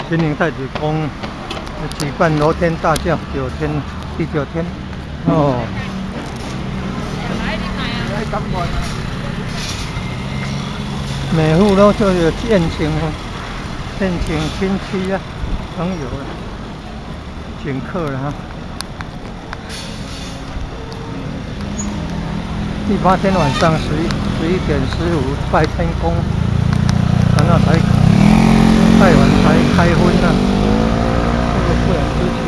金陵太子宫举办罗天大教第9天。哦。每户都就有宴请亲戚啊、朋友啊，请客了哈。第8天晚上11点15拜天公，然后太晚才开荤呢，这个不然之前，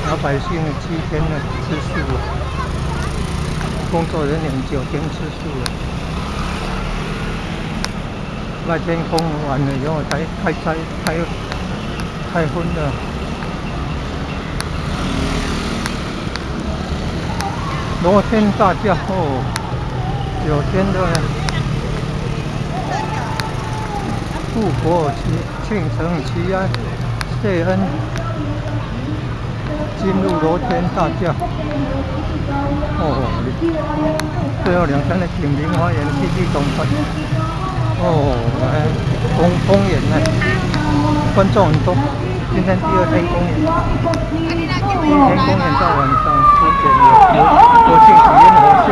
老百姓7天呢吃素了，工作人员9天吃素了。拜天公完了以后才开荤的。罗天大教哦，9天的护国庆承祈安谢恩，进入罗天大教。哦，最后2天的景明花园戏剧总团。哦，来公演呢，观众很多。今天第2天公演，第1天公演到晚上10点有国庆体验活秀。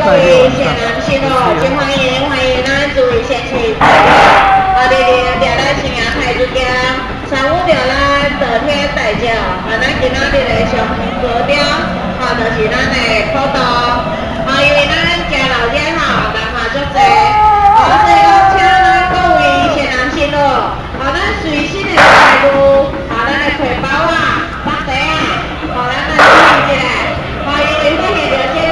各位善男信女，真欢迎咱诸位先去日咱新阳太子宫参与着咱昨天大教，咱今仔日的上高点，就是咱的普渡，因为咱家老爷人嘛足济，所以讲请咱各位善男信女，咱随身的财物，咱的皮包啊、包袋啊，咱来注意一下，因为发现着这里真济。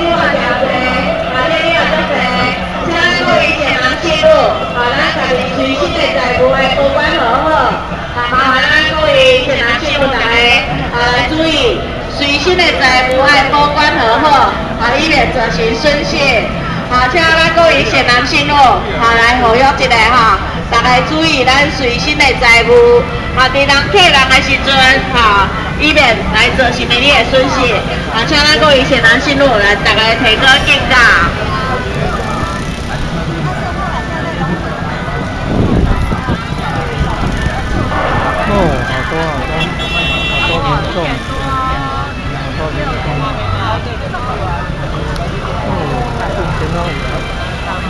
各位善男信女，咱家己随身的财物的保管好好，麻烦咱各位善男信女大家来注意，随身的财物爱保管好好，以免造成损失。请咱各位善男信女来呼吁一下大家注意咱随身的财物，伫人客人的时阵以免来造成你的损失。请咱各位善男信女来大家提高警觉。哦，好多民众，哦，目前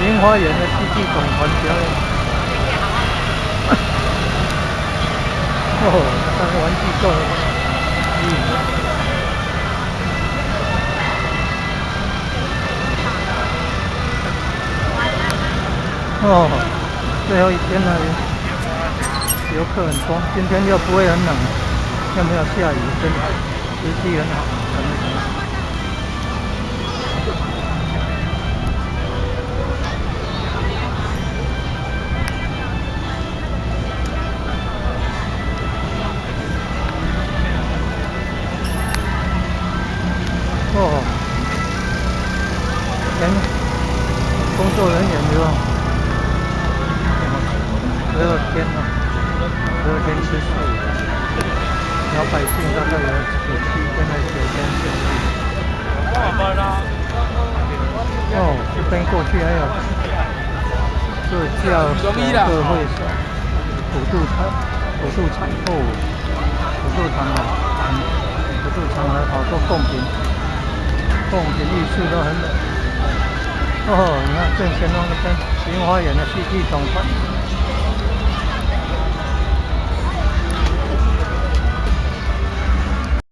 明花园的戏剧总团表演。哦，那个玩具做的，哦，最后1天了。游客很多，今天又不会很冷，又没有下雨，天气很好，哦，工作人员有12天了。12天吃素，老百姓大概有7天还是9天吃素。哦，这边过去还有各教各会所、普渡场好多贡品艺术都很美。哦，你看正前方那边明花园的戏剧总团。